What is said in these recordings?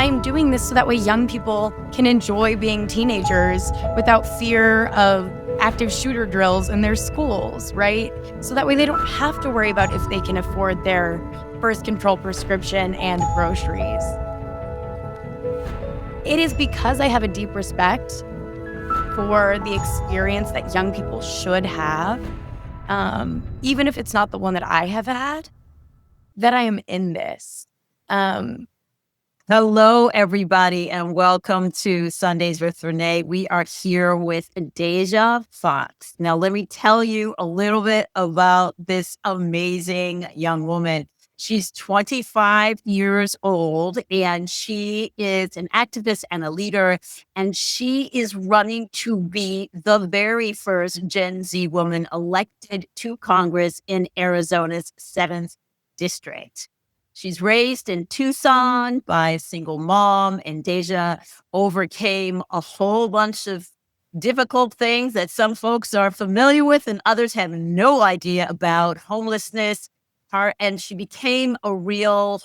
I'm doing this so that way young people can enjoy being teenagers without fear of active shooter drills in their schools, right? So that way they don't have to worry about if they can afford their birth control prescription and groceries. It is because I have a deep respect for the experience that young people should have, even if it's not the one that I have had, that I am in this. Hello, everybody, and welcome to Sundays with Vernā. We are here with Deja Foxx. Now, let me tell you a little bit about this amazing young woman. She's 25 years old, and she is an activist and a leader, and she is running to be the very first Gen Z woman elected to Congress in Arizona's 7th district. She's raised in Tucson by a single mom, and Deja overcame a whole bunch of difficult things that some folks are familiar with and others have no idea about: homelessness. And she became a real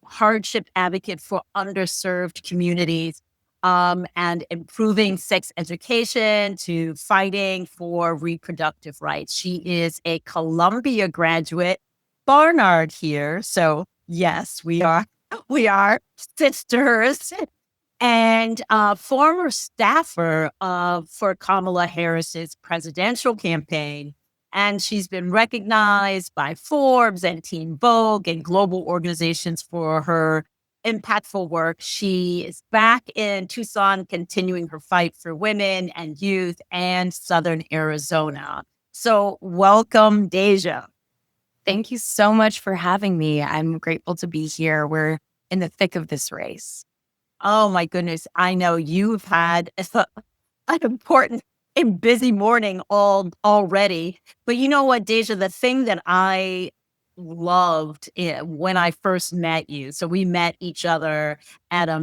hardship advocate for underserved communities, and improving sex education to fighting for reproductive rights. She is a Columbia graduate. Barnard here. So yes, we are sisters, and former staffer for Kamala Harris's presidential campaign. And she's been recognized by Forbes and Teen Vogue and global organizations for her impactful work. She is back in Tucson, continuing her fight for women and youth and Southern Arizona. So welcome, Deja. Thank you so much for having me. I'm grateful to be here. We're in the thick of this race. Oh my goodness. I know you've had an important and busy morning already. But you know what, Deja, the thing that I loved when I first met you. So we met each other at a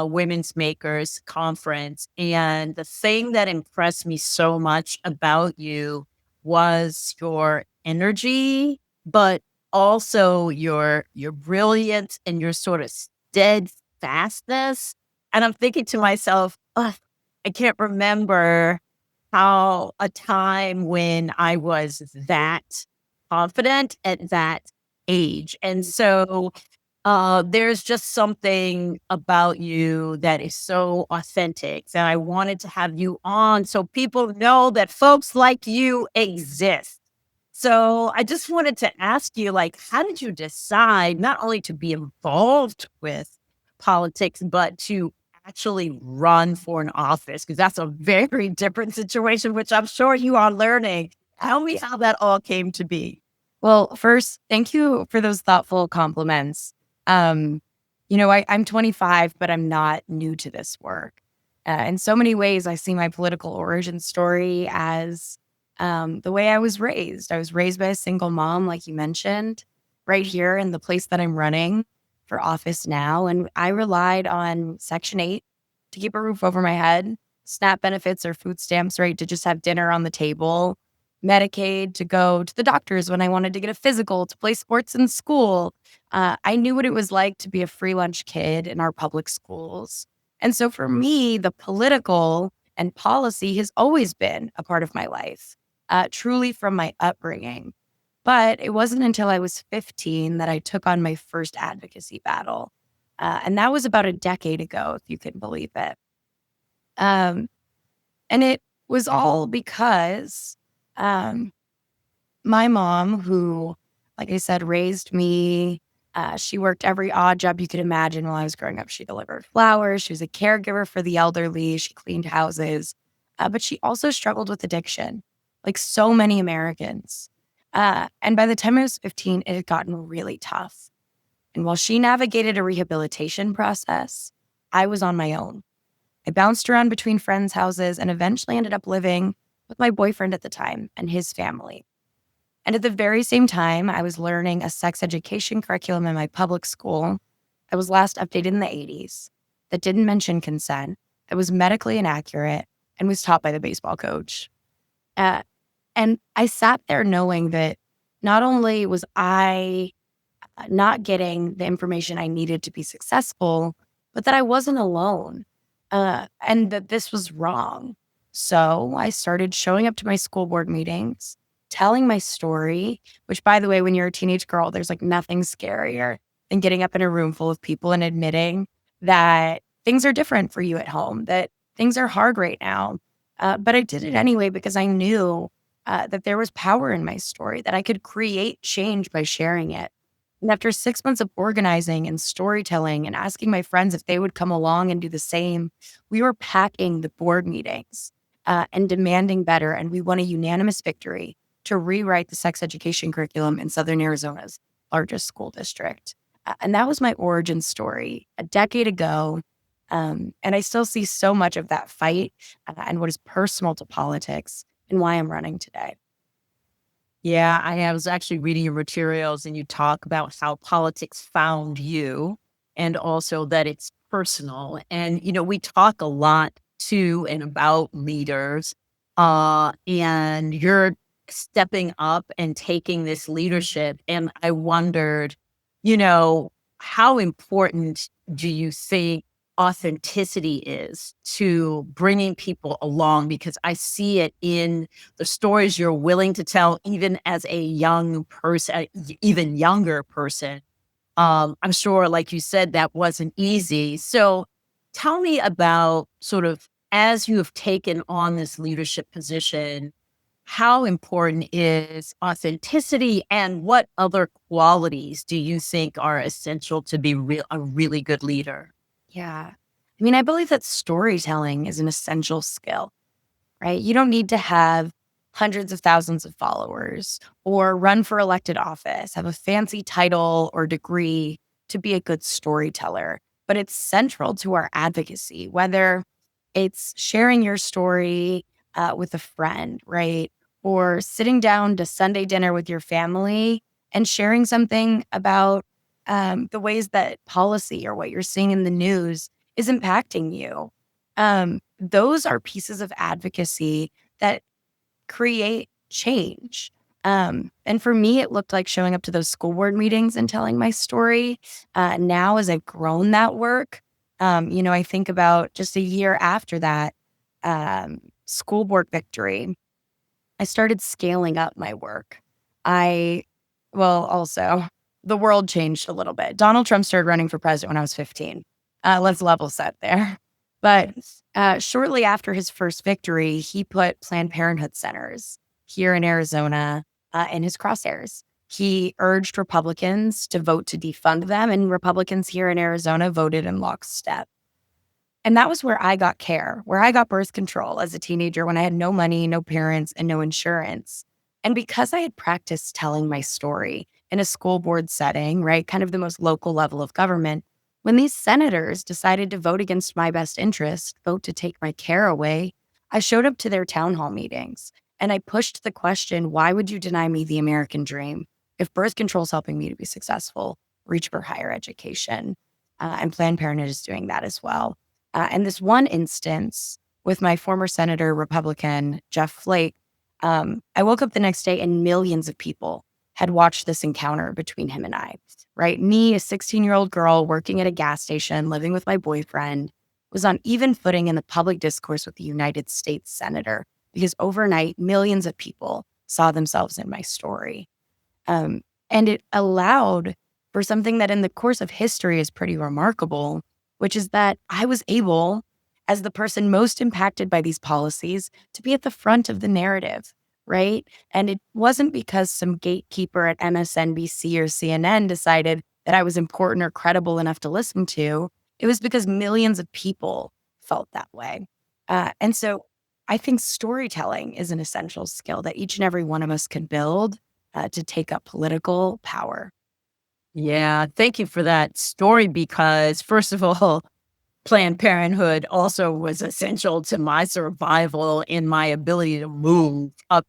women's makers conference. And the thing that impressed me so much about you was your energy, but also your brilliance and your sort of steadfastness. And I'm thinking to myself, I can't remember how a time when I was that confident at that age. And so there's just something about you that is so authentic that I wanted to have you on so people know that folks like you exist. So I just wanted to ask you, how did you decide not only to be involved with politics, but to actually run for an office? Because that's a very different situation, which I'm sure you are learning. Tell me how that all came to be. Well, first, thank you for those thoughtful compliments. I'm 25, but I'm not new to this work. In so many ways, I see my political origin story as the way I was raised. I was raised by a single mom, like you mentioned, right here in the place that I'm running for office now. And I relied on Section 8 to keep a roof over my head, SNAP benefits or food stamps, right, to just have dinner on the table, Medicaid to go to the doctors when I wanted to get a physical, to play sports in school. I knew what it was like to be a free lunch kid in our public schools. And so for me, the political and policy has always been a part of my life, truly from my upbringing. But it wasn't until I was 15 that I took on my first advocacy battle. And that was about a decade ago, if you can believe it. And it was all because my mom, who, like I said, raised me, she worked every odd job you could imagine while I was growing up. She delivered flowers. She was a caregiver for the elderly. She cleaned houses. But she also struggled with addiction, like so many Americans. And by the time I was 15, it had gotten really tough. And while she navigated a rehabilitation process, I was on my own. I bounced around between friends' houses and eventually ended up living with my boyfriend at the time and his family. And at the very same time, I was learning a sex education curriculum in my public school that was last updated in the 80s, that didn't mention consent, that was medically inaccurate, and was taught by the baseball coach. And I sat there knowing that not only was I not getting the information I needed to be successful, but that I wasn't alone, and that this was wrong. So I started showing up to my school board meetings, telling my story, which, by the way, when you're a teenage girl, there's like nothing scarier than getting up in a room full of people and admitting that things are different for you at home, that things are hard right now. But I did it anyway because I knew that there was power in my story, that I could create change by sharing it. And after 6 months of organizing and storytelling and asking my friends if they would come along and do the same, we were packing the board meetings and demanding better. And we won a unanimous victory to rewrite the sex education curriculum in Southern Arizona's largest school district. And that was my origin story a decade ago. And I still see so much of that fight and what is personal to politics and why I'm running today. Yeah, I was actually reading your materials and you talk about how politics found you and also that it's personal. And, we talk a lot to and about leaders. And you're stepping up and taking this leadership. And I wondered, you know, how important do you think authenticity is to bringing people along? Because I see it in the stories you're willing to tell, even as a young person, even younger person. I'm sure, like you said, that wasn't easy. So tell me about sort of as you have taken on this leadership position, how important is authenticity and what other qualities do you think are essential to be a really good leader? Yeah. I mean, I believe that storytelling is an essential skill, right? You don't need to have hundreds of thousands of followers or run for elected office, have a fancy title or degree to be a good storyteller. But it's central to our advocacy, whether it's sharing your story with a friend, right? Or sitting down to Sunday dinner with your family and sharing something about the ways that policy or what you're seeing in the news is impacting you. Those are pieces of advocacy that create change. And for me, it looked like showing up to those school board meetings and telling my story. Now, as I've grown that work, I think about just a year after that school board victory, I started scaling up my work. Also, the world changed a little bit. Donald Trump started running for president when I was 15. Let's level set there. But shortly after his first victory, he put Planned Parenthood centers here in Arizona in his crosshairs. He urged Republicans to vote to defund them, and Republicans here in Arizona voted in lockstep. And that was where I got care, where I got birth control as a teenager when I had no money, no parents, and no insurance. And because I had practiced telling my story in a school board setting, right, kind of the most local level of government, when these senators decided to vote against my best interest, vote to take my care away, I showed up to their town hall meetings and I pushed the question, why would you deny me the American dream if birth control is helping me to be successful, reach for higher education? And Planned Parenthood is doing that as well. And this one instance with my former Senator Republican, Jeff Flake, I woke up the next day and millions of people had watched this encounter between him and I, right? Me, a 16-year-old girl working at a gas station, living with my boyfriend, was on even footing in the public discourse with the United States Senator because overnight, millions of people saw themselves in my story. And it allowed for something that in the course of history is pretty remarkable, which is that I was able, as the person most impacted by these policies, to be at the front of the narrative, right? And it wasn't because some gatekeeper at MSNBC or CNN decided that I was important or credible enough to listen to. It was because millions of people felt that way. And so I think storytelling is an essential skill that each and every one of us can build to take up political power. Yeah, thank you for that story because, first of all, Planned Parenthood also was essential to my survival in my ability to move up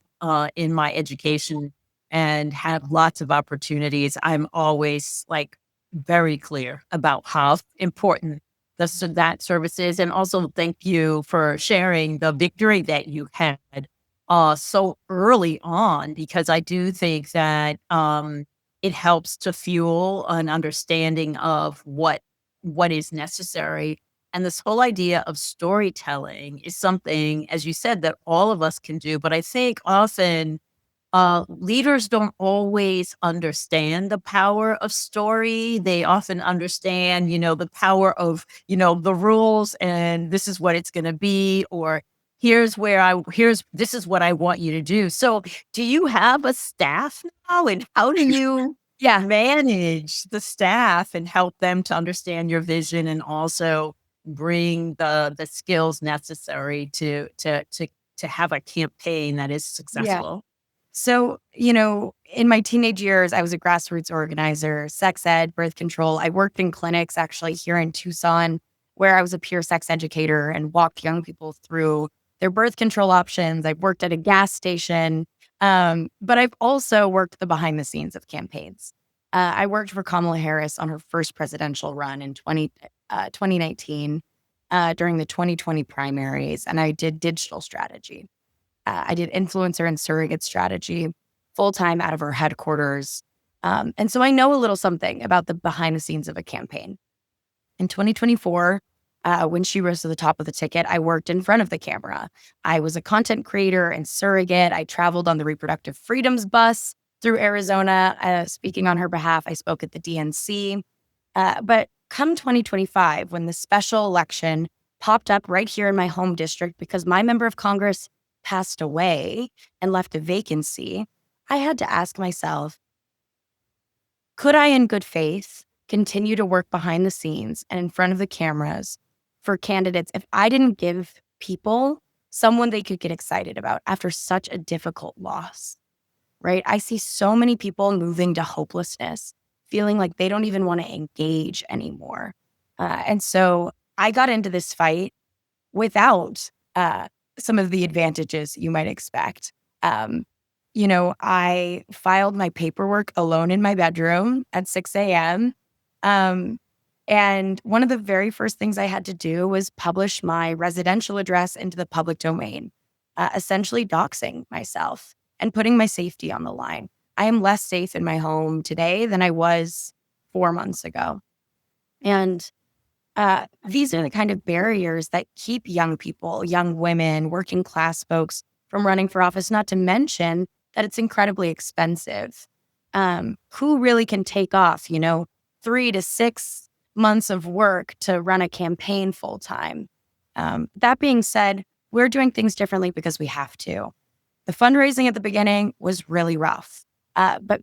in my education and have lots of opportunities. I'm always like very clear about how important that service is. And also, thank you for sharing the victory that you had so early on, because I do think that it helps to fuel an understanding of what is necessary. And this whole idea of storytelling is something, as you said, that all of us can do. But I think often leaders don't always understand the power of story. They often understand, the power of, the rules and this is what it's going to be, or this is what I want you to do. So do you have a staff now? And how do you Yeah. manage the staff and help them to understand your vision and also bring the skills necessary to have a campaign that is Yeah. successful? So, in my teenage years, I was a grassroots organizer, sex ed, birth control. I worked in clinics actually here in Tucson, where I was a peer sex educator and walked young people through their birth control options. I've worked at a gas station, but I've also worked the behind the scenes of campaigns. I worked for Kamala Harris on her first presidential run in 2019 during the 2020 primaries, and I did digital strategy. I did influencer and surrogate strategy full time out of her headquarters. And so I know a little something about the behind the scenes of a campaign. In 2024, when she rose to the top of the ticket, I worked in front of the camera. I was a content creator and surrogate. I traveled on the reproductive freedoms bus through Arizona, speaking on her behalf. I spoke at the DNC. But come 2025, when the special election popped up right here in my home district because my member of Congress passed away and left a vacancy, I had to ask myself, could I, in good faith, continue to work behind the scenes and in front of the cameras for candidates if I didn't give people someone they could get excited about after such a difficult loss? Right? I see so many people moving to hopelessness, feeling like they don't even want to engage anymore. And so I got into this fight without some of the advantages you might expect. Um, I filed my paperwork alone in my bedroom at 6 a.m. Um, and one of the very first things I had to do was publish my residential address into the public domain, essentially doxing myself and putting my safety on the line. I am less safe in my home today than I was 4 months ago. And these are the kind of barriers that keep young people, young women, working class folks from running for office, not to mention that it's incredibly expensive. Who really can take off, 3 to 6 months of work to run a campaign full time? That being said, we're doing things differently because we have to. The fundraising at the beginning was really rough, but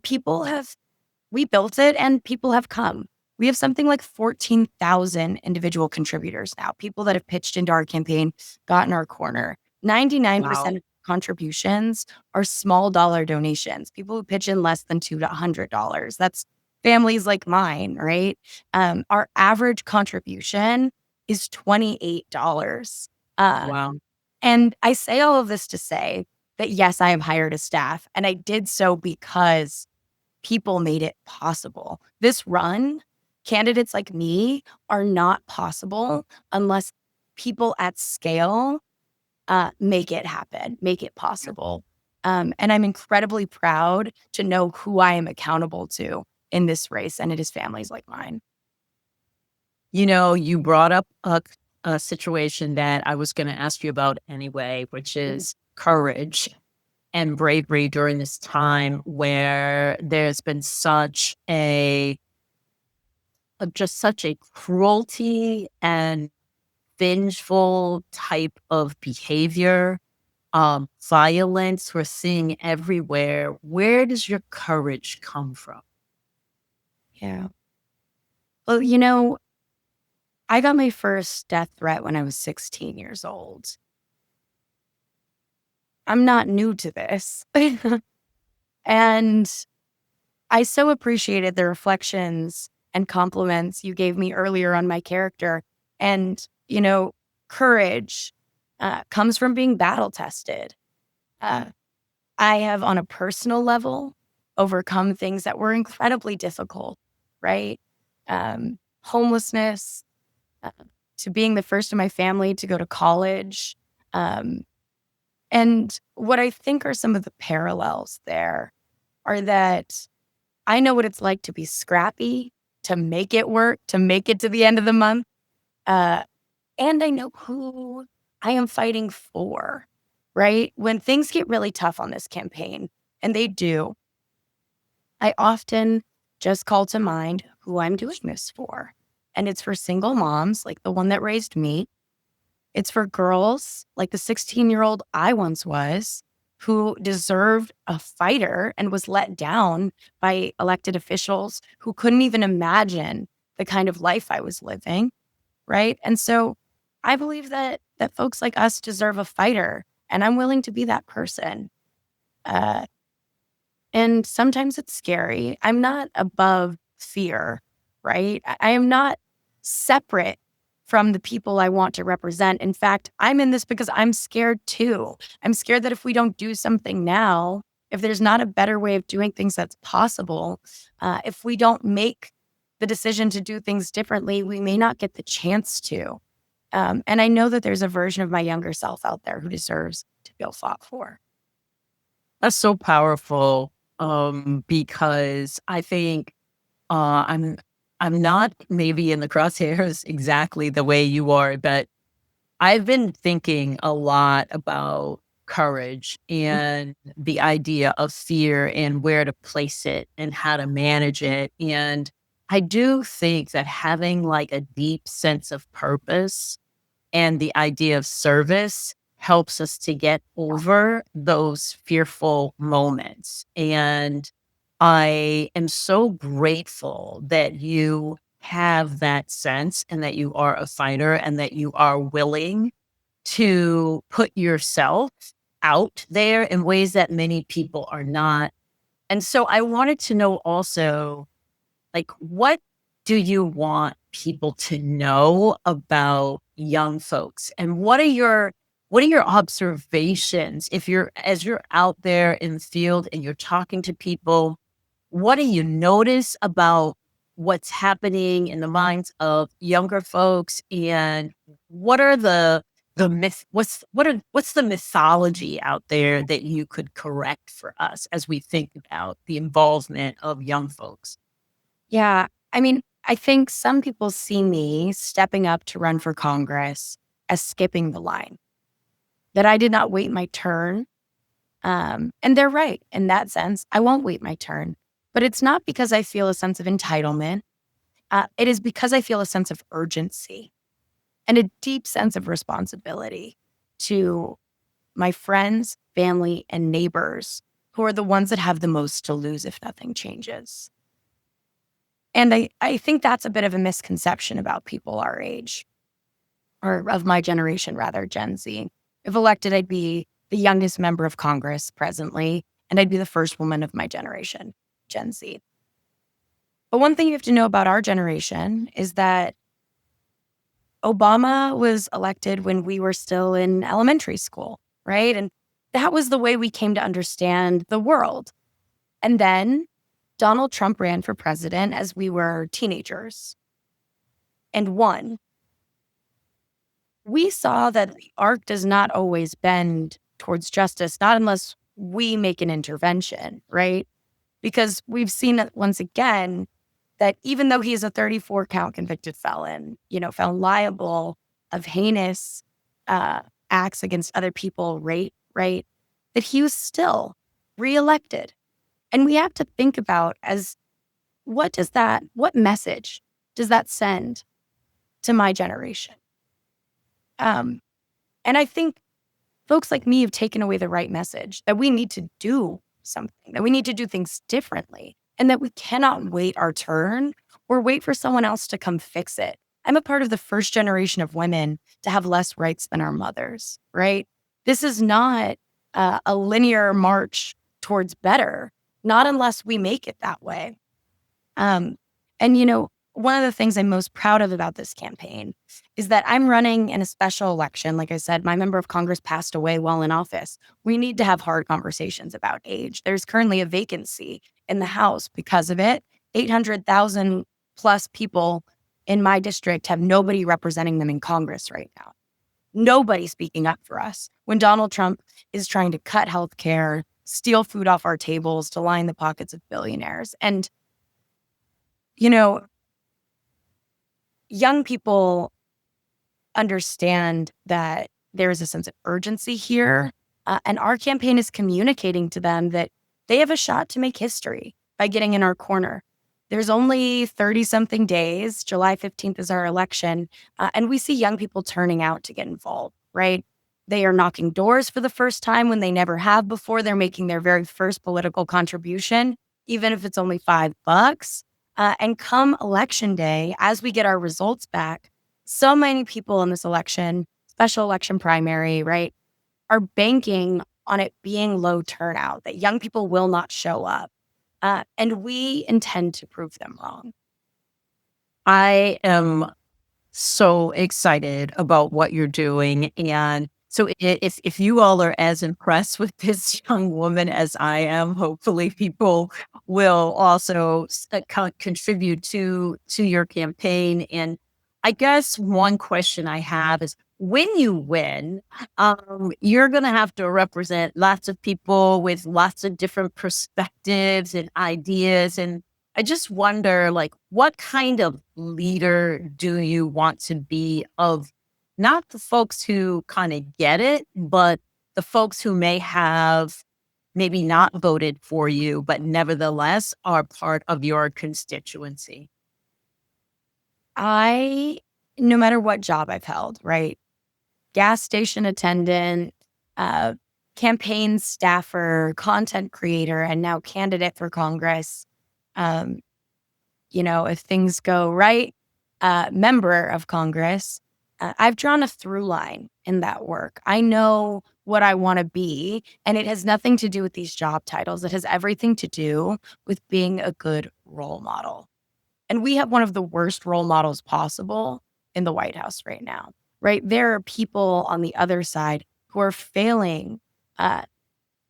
we built it and people have come. We have something like 14,000 individual contributors now, people that have pitched into our campaign, gotten our corner. 99% Wow. of contributions are small dollar donations, people who pitch in less than $2 to $100. That's families like mine, right? Our average contribution is $28. Uh, Wow. and I say all of this to say that, yes, I have hired a staff, and I did so because people made it possible. This run, candidates like me are not possible unless people at scale make it happen, make it possible. And I'm incredibly proud to know who I am accountable to in this race, and it is families like mine. You brought up a situation that I was going to ask you about anyway, which Mm. is courage and bravery during this time where there's been just such a cruelty and vengeful type of behavior, violence we're seeing everywhere. Where does your courage come from? Yeah. Well, I got my first death threat when I was 16 years old. I'm not new to this. And I so appreciated the reflections and compliments you gave me earlier on my character. And, courage comes from being battle tested. Uh, I have, on a personal level, overcome things that were incredibly difficult, right? Homelessness, uh, to being the first in my family to go to college. Um, and what I think are some of the parallels there are that I know what it's like to be scrappy, to make it work, to make it to the end of the month. Uh, and I know who I am fighting for, right? When things get really tough on this campaign, and they do, I often just call to mind who I'm doing this for. And it's for single moms, like the one that raised me. It's for girls like the 16-year-old I once was, who deserved a fighter and was let down by elected officials who couldn't even imagine the kind of life I was living, right? And so I believe that folks like us deserve a fighter, and I'm willing to be that person. Uh, and sometimes it's scary. I'm not above fear, right? I am not separate from the people I want to represent. In fact, I'm in this because I'm scared too. I'm scared that if we don't do something now, if there's not a better way of doing things that's possible, if we don't make the decision to do things differently, we may not get the chance to. And I know that there's a version of my younger self out there who deserves to feel fought for. That's so powerful, because I think, uh, I'm I'm not maybe in the crosshairs exactly the way you are, but I've been thinking a lot about courage and the idea of fear and where to place it and how to manage it. And I do think that having like a deep sense of purpose and the idea of service helps us to get over those fearful moments. And I am so grateful that you have that sense and that you are a fighter and that you are willing to put yourself out there in ways that many people are not. And so I wanted to know also, like, what do you want people to know about young folks? And what are your observations if you're as you're out there in the field and you're talking to people, what do you notice about what's happening in the minds of younger folks? And what are the myth what's the mythology out there that you could correct for us as we think about the involvement of young folks? Yeah. I mean, I think some people see me stepping up to run for Congress as skipping the line, that I did not wait my turn. And they're right in that sense. I won't wait my turn. But it's not because I feel a sense of entitlement. It is because I feel a sense of urgency and a deep sense of responsibility to my friends, family, and neighbors who are the ones that have the most to lose if nothing changes. And I think that's a bit of a misconception about people our age, or of my generation, rather, Gen Z. If elected, I'd be the youngest member of Congress presently, and I'd be the first woman of my generation, Gen Z. But one thing you have to know about our generation is that Obama was elected when we were still in elementary school, right? And that was the way we came to understand the world. And then Donald Trump ran for president as we were teenagers and won. We saw that the arc does not always bend towards justice, not unless we make an intervention, right? Because we've seen it once again that even though he is a 34 count convicted felon, found liable of heinous acts against other people, rape, right? That he was still reelected. And we have to think about as what message does that send to my generation? Um, and I think folks like me have taken away the right message that we need to do something, that we need to do things differently, and that we cannot wait our turn or wait for someone else to come fix it. I'm a part of the first generation of women to have less rights than our mothers, right? This is not a linear march towards better, not unless we make it that way. Um, and, one of the things I'm most proud of about this campaign is that I'm running in a special election. Like I said, my member of Congress passed away while in office. We need to have hard conversations about age. There's currently a vacancy in the House because of it. 800,000 plus people in my district have nobody representing them in Congress right now. Nobody speaking up for us when Donald Trump is trying to cut health care, steal food off our tables to line the pockets of billionaires. And, you know, young people understand that there is a sense of urgency here. And our campaign is communicating to them that they have a shot to make history by getting in our corner. There's only 30 something days. July 15th is our election. And we see young people turning out to get involved, right? They are knocking doors for the first time when they never have before. They're making their very first political contribution, even if it's only $5. And come election day, as we get our results back, so many people in this election, special election primary, right, are banking on it being low turnout, that young people will not show up. And we intend to prove them wrong. I am so excited about what you're doing. And so if you all are as impressed with this young woman as I am, hopefully people will also contribute to your campaign. And I guess one question I have is, when you win, you're going to have to represent lots of people with lots of different perspectives and ideas. And I just wonder, like, what kind of leader do you want to be, of not the folks who kind of get it, but the folks who may have maybe not voted for you, but nevertheless are part of your constituency? No matter what job I've held, right? Gas station attendant, uh, campaign staffer, content creator, and now candidate for Congress. Um, if things go right, member of Congress, I've drawn a through line in that work. I know what I want to be, and it has nothing to do with these job titles. It has everything to do with being a good role model. And we have one of the worst role models possible in the White House right now, right? There are people on the other side who are failing uh,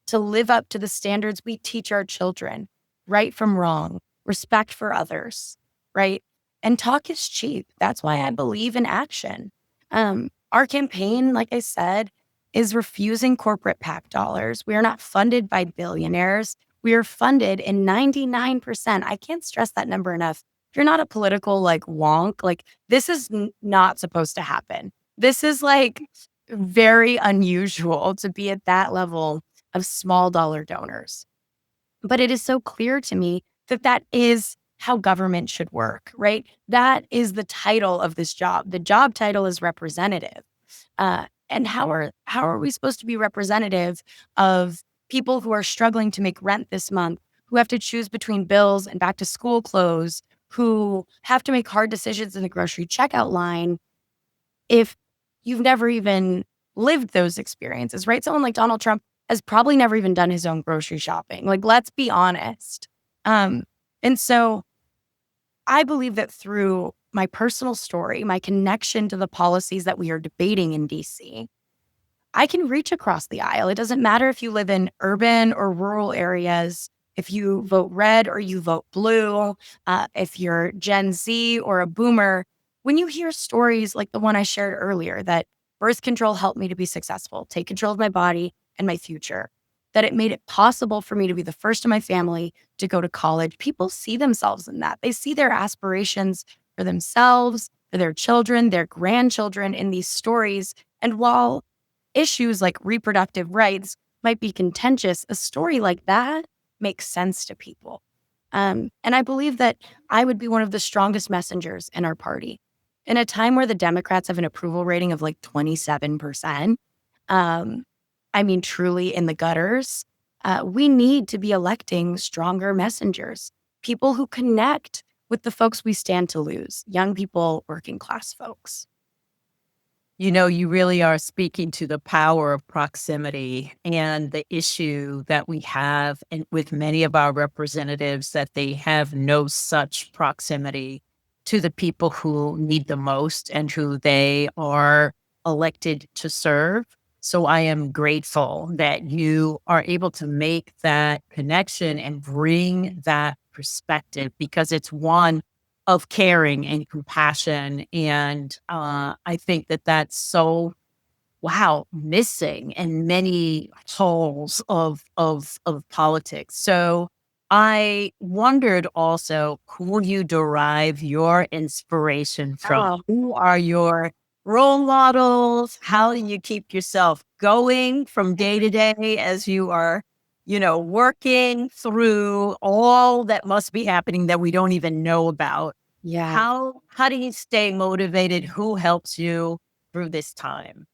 to live up to the standards we teach our children: right from wrong, respect for others, right? And talk is cheap. That's why I believe in action. Our campaign, like I said, is refusing corporate PAC dollars. We are not funded by billionaires. We are funded in 99%. I can't stress that number enough. If you're not a political like wonk, like this is not supposed to happen. This is like very unusual to be at that level of small dollar donors. But it is so clear to me that that is how government should work, right? That is the title of this job. The job title is representative. And how are we supposed to be representative of people who are struggling to make rent this month, who have to choose between bills and back to school clothes, who have to make hard decisions in the grocery checkout line, if you've never even lived those experiences, right? Someone like Donald Trump has probably never even done his own grocery shopping. Like, let's be honest. And so I believe that through my personal story, my connection to the policies that we are debating in DC, I can reach across the aisle. It doesn't matter if you live in urban or rural areas, if you vote red or you vote blue, if you're Gen Z or a boomer. When you hear stories like the one I shared earlier, that birth control helped me to be successful, take control of my body and my future, that it made it possible for me to be the first in my family to go to college, people see themselves in that. They see their aspirations for themselves, for their children, their grandchildren in these stories. And while issues like reproductive rights might be contentious, a story like that makes sense to people. And I believe that I would be one of the strongest messengers in our party. In a time where the Democrats have an approval rating of like 27%, I mean, truly in the gutters, we need to be electing stronger messengers, people who connect with the folks we stand to lose, young people, working class folks. You know, you really are speaking to the power of proximity and the issue that we have with many of our representatives, that they have no such proximity to the people who need the most and who they are elected to serve. So I am grateful that you are able to make that connection and bring that perspective, because it's one of caring and compassion. And I think that that's so wow, missing in many holes of politics. So I wondered also who you derive your inspiration from. Oh, Who are your role models? How do you keep yourself going from day to day as you are, working through all that must be happening that we don't even know about? yeah. How do you stay motivated? Who helps you through this time?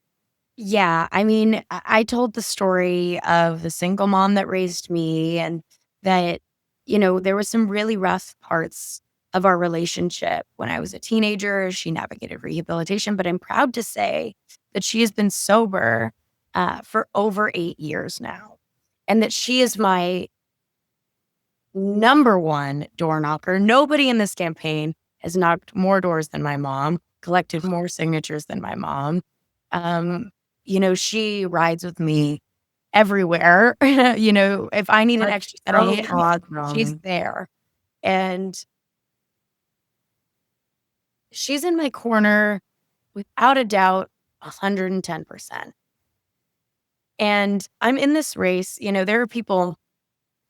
Yeah, I mean, I told the story of the single mom that raised me and that, there was some really rough parts of our relationship when I was a teenager. She navigated rehabilitation, but I'm proud to say that she has been sober for over 8 years now, and that she is my number one door knocker. Nobody in this campaign has knocked more doors than my mom, collected more signatures than my mom. Um, she rides with me everywhere. If I need an That's extra set of so hands, she's awesome. there. And she's in my corner without a doubt, 110%. And I'm in this race. There are people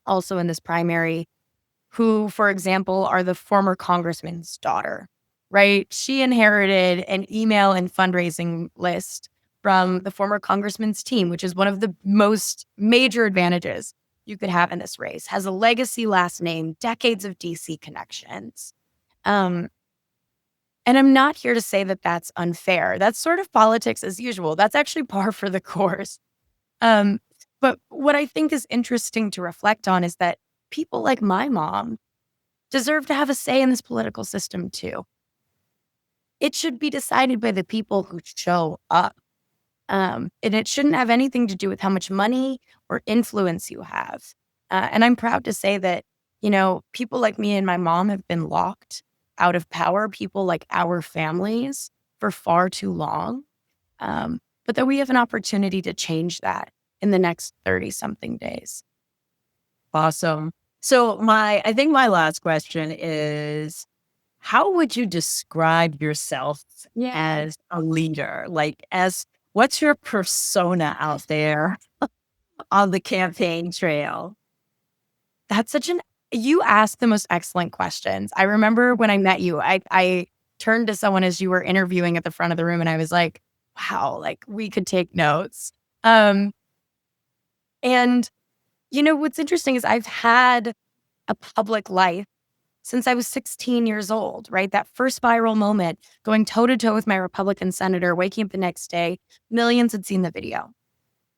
also in this primary who, for example, are the former congressman's daughter, right? She inherited an email and fundraising list from the former congressman's team, which is one of the most major advantages you could have in this race. Has a legacy last name, decades of DC connections. Um, and I'm not here to say that that's unfair. That's sort of politics as usual. That's actually par for the course. Um, but what I think is interesting to reflect on is that people like my mom deserve to have a say in this political system too. It should be decided by the people who show up. And it shouldn't have anything to do with how much money or influence you have. And I'm proud to say that, people like me and my mom have been locked out of power, people like our families for far too long. But that we have an opportunity to change that in the next 30 something days. Awesome. So I think my last question is, how would you describe yourself Yeah. as a leader? What's your persona out there on the campaign trail? That's you asked the most excellent questions. I remember when I met you, I turned to someone as you were interviewing at the front of the room and I was like, wow, like we could take notes. Um, and what's interesting is I've had a public life since I was 16 years old, right? That first viral moment, going toe to toe with my Republican senator, waking up the next day, millions had seen the video.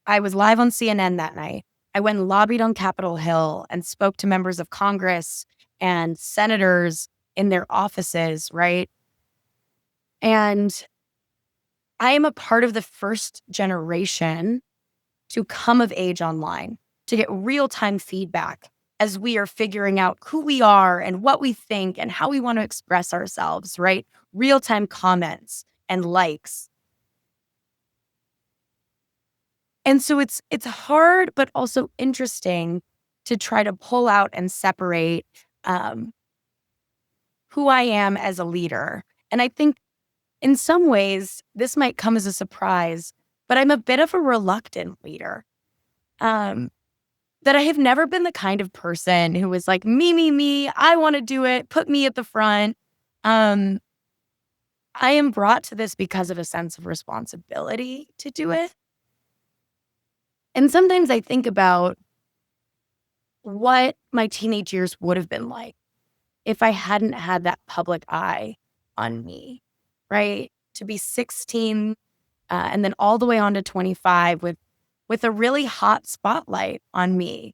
I was live on CNN that night. I went and lobbied on Capitol Hill and spoke to members of Congress and senators in their offices, right? And I am a part of the first generation to come of age online, to get real time feedback as we are figuring out who we are and what we think and how we want to express ourselves, right? Real time comments and likes. And so it's hard, but also interesting to try to pull out and separate um, who I am as a leader. And I think in some ways, this might come as a surprise, but I'm a bit of a reluctant leader. Um, that I have never been the kind of person who was like, me, I want to do it, put me at the front. Um, I am brought to this because of a sense of responsibility to do it. And sometimes I think about what my teenage years would have been like if I hadn't had that public eye on me, right? To be 16 and then all the way on to 25 with a really hot spotlight on me.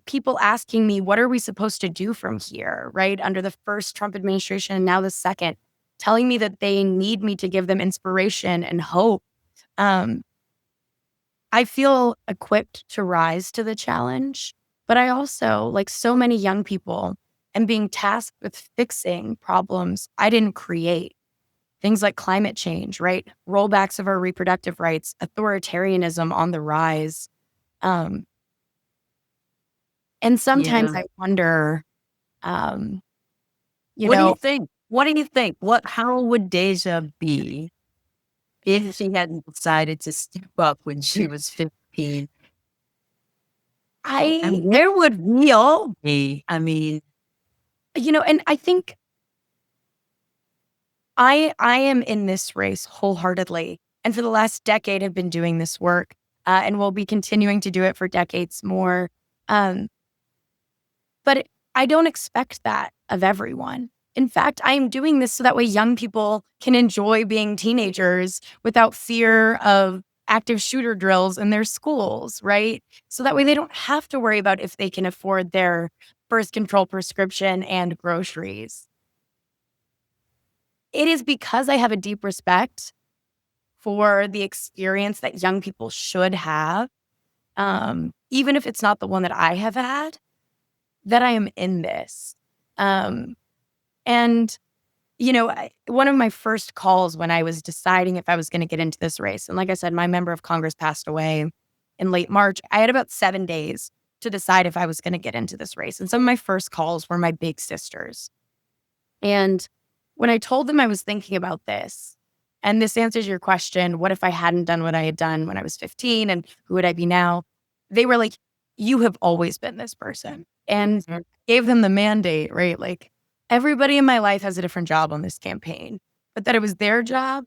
People asking me, what are we supposed to do from here, right? Under the first Trump administration and now the second, telling me that they need me to give them inspiration and hope. Um, I feel equipped to rise to the challenge, but I also, like so many young people, am being tasked with fixing problems I didn't create. Things like climate change, right? Rollbacks of our reproductive rights, authoritarianism on the rise. Um, and sometimes Yeah. I wonder, um, you What do you know, think? What do you think? How would Deja be? if she hadn't decided to step up when she was 15, I, and where would we all be? I mean, and I think I am in this race wholeheartedly, and for the last decade have been doing this work, and will be continuing to do it for decades more. Um, but I don't expect that of everyone. In fact, I am doing this so that way young people can enjoy being teenagers without fear of active shooter drills in their schools, right? So that way they don't have to worry about if they can afford their birth control prescription and groceries. It is because I have a deep respect for the experience that young people should have, even if it's not the one that I have had, that I am in this. Um, and, one of my first calls when I was deciding if I was going to get into this race, and like I said, my member of Congress passed away in late March. I had about 7 days to decide if I was going to get into this race. And some of my first calls were my big sisters. And when I told them I was thinking about this, and this answers your question, what if I hadn't done what I had done when I was 15 and who would I be now? They were like, you have always been this person. And gave them the mandate, right? Like everybody in my life has a different job on this campaign, but that it was their job,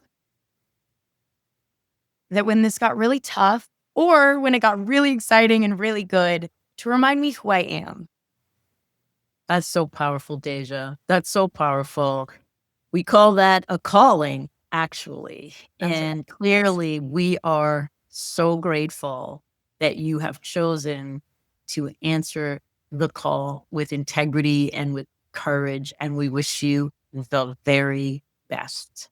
that when this got really tough or when it got really exciting and really good, to remind me who I am. that's so powerful, Deja. That's so powerful. We call that a calling, actually. And clearly, we are so grateful that you have chosen to answer the call with integrity and with courage. And we wish you the very best.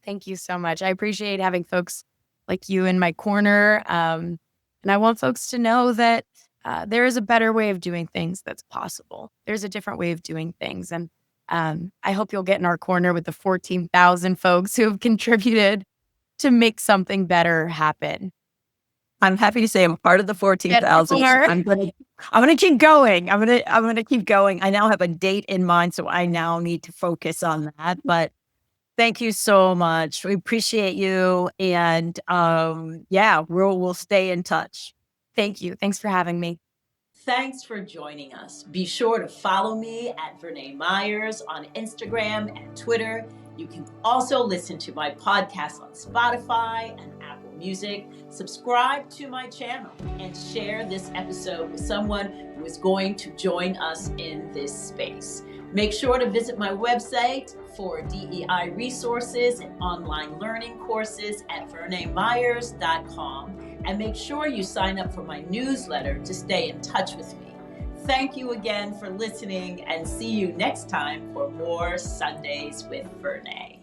Thank you so much. I appreciate having folks like you in my corner. And I want folks to know that there is a better way of doing things that's possible. There's a different way of doing things. And I hope you'll get in our corner with the 14,000 folks who have contributed to make something better happen. I'm happy to say I'm part of the 14,000. More. I'm gonna keep going. I'm gonna keep going. I now have a date in mind, so I now need to focus on that. But thank you so much. We appreciate you, and yeah, we'll stay in touch. Thank you. Thanks for having me. Thanks for joining us. Be sure to follow me at Vernā Myers on Instagram and Twitter. You can also listen to my podcast on Spotify and Apple Music. Subscribe to my channel and share this episode with someone who is going to join us in this space. Make sure to visit my website for DEI resources and online learning courses at vernamyers.com. And make sure you sign up for my newsletter to stay in touch with me. Thank you again for listening, and see you next time for more Sundays with Vernā.